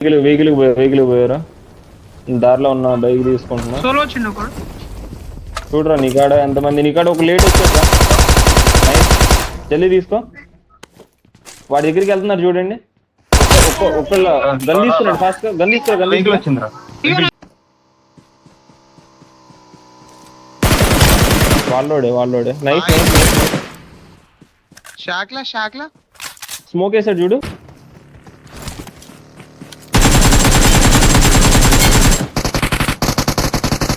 Vehicle పోయారా దారిలో ఉన్న బైక్ తీసుకుంటున్నా చూడరా నీకాడ ఎంతమంది నీకాడ ఒక లేట్ వచ్చేసా జల్దీ తీసుకో వాడి దగ్గరికి వెళ్తున్నారు చూడండి ఒకళ్ళ గన్ తీసుకున్నాడు ఫాస్ట్ గా గన్ తీసుకో వాళ్ళోడే నైస్ షాక్లా స్మోక్ వేసాడు చూడు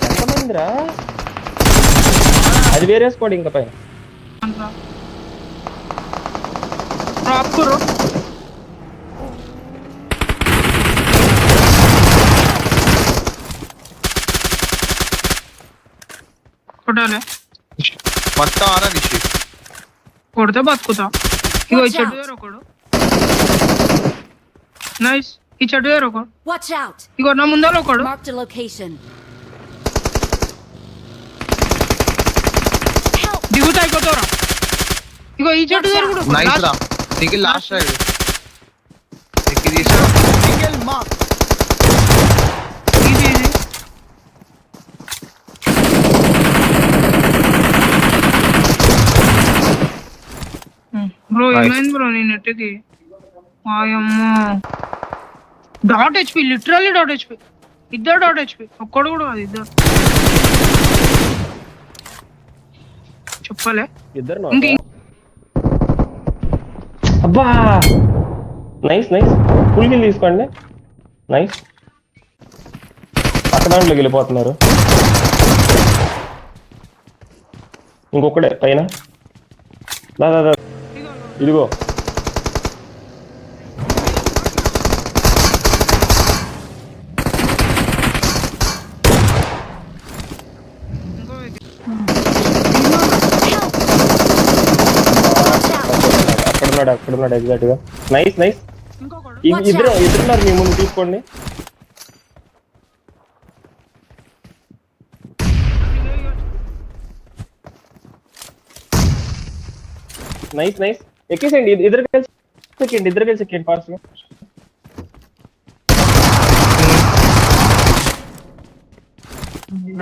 ఎంతమందిరా అది వేరే స్క్వాడ్ ఇంకా పైన కొడితే బతుకుతా ఇగో ఈ చెట్టు దగ్గర ఒకడు నైస్ ఈ చెట్టు దగ్గర ఒకడు ఇగో నా ముందర ఒకడు దిగుతా అయిపోతావురా ఇగో ఈ చెట్టు దగ్గర కూడా లాస్ట్ సైడ్ బ్రో ఏమైంది బ్రో నీ నెట్కి వాయమ్మో dot HP literally dot HP ఇద్దరు డాట్ హెచ్పి ఒక్కడు కూడా కాదు ఇద్దరు చెప్పలే ఇద్దరు అబ్బా నైస్ ఫుల్ కిల్ తీసుకోండి నైస్ పక్క దాంట్లోకి వెళ్ళిపోతున్నారు ఇంకొకడే పైన దాదా ఇదిగో అక్కడున్నాడు ఎగ్జాక్ట్ గా నైస్ ఇద్దరున్నారు మీ ముందు తీసుకోండి నైస్ ఎక్కేసేయండి ఇద్దరు కలిసి ఎక్కండి ఫాస్ట్ గా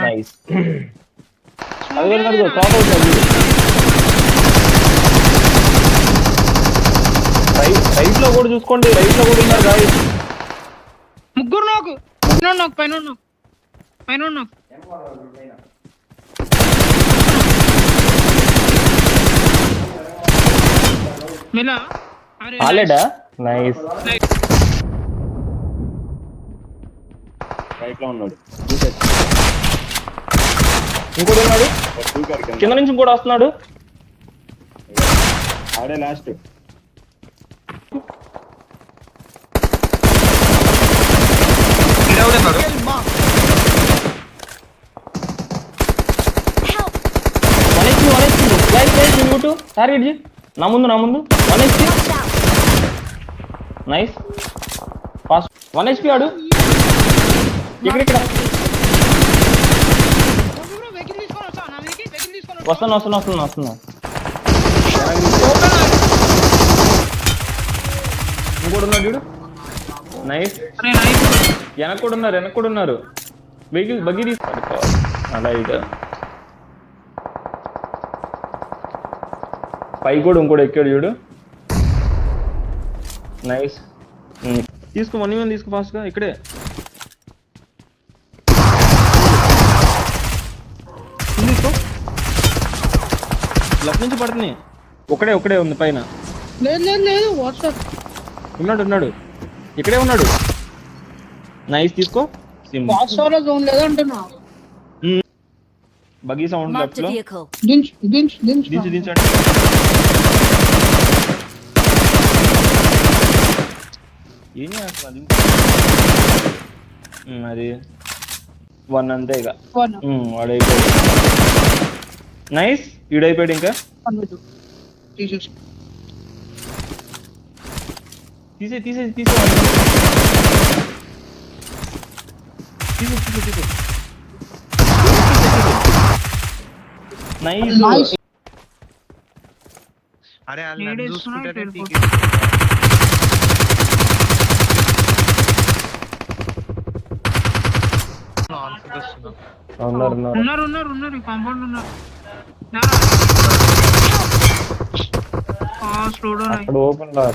నైస్ అదిగో టాప్ అవుతుంది రైట్ లో కూడా చూసుకోండి రైట్ లో కూడా ఉన్నారు గాయస్ ముగ్గురు నాకు పైన మెలా ఆలేడా నైస్ రైట్ లో ఉన్నాడు ఇంకోటి ఉన్నాడు కింద నుంచి ఇంకోటి వస్తున్నాడు ఆడే లాస్ట్ టార్గెట్ జీ నా ముందు 1 HP నైస్ ఫాస్ట్ 1 HP ఆడు ఇక్కడ వస్తున్నా ఇంకోటి ఉన్నాడు చూడు నైస్ వెనక్కి కూడా ఉన్నారు వెహికల్ బగ్గి తీసుకోవాలి అలా ఇక పై కూడా ఇంకోటి ఎక్కాడు చూడు నైస్ తీసుకో మనీ తీసుకో ఫాస్ట్ గా ఇక్కడే తీసుకో లెఫ్ట్ నుంచి పడుతుంది ఒకడే ఉంది పైన ఉన్నాడు ఇక్కడే ఉన్నాడు నైస్ తీసుకో బగ్గీ సౌండ్ లెఫ్ట్ లో దించండి ఏం చేస్తున్నా అది 1 అంతే ఇక వాడైపోయాడు నైస్ ఈడైపోయాడు ఇంకా తీసే నైస్ అరే చూసుకుంటే ఉన్నారు ఉన్నారు. ఉన్నారు ఈ కాంపౌండ్ ఉన్నారు. స్లో డౌన్ అయ్యి అక్కడ ఓపెన్ లా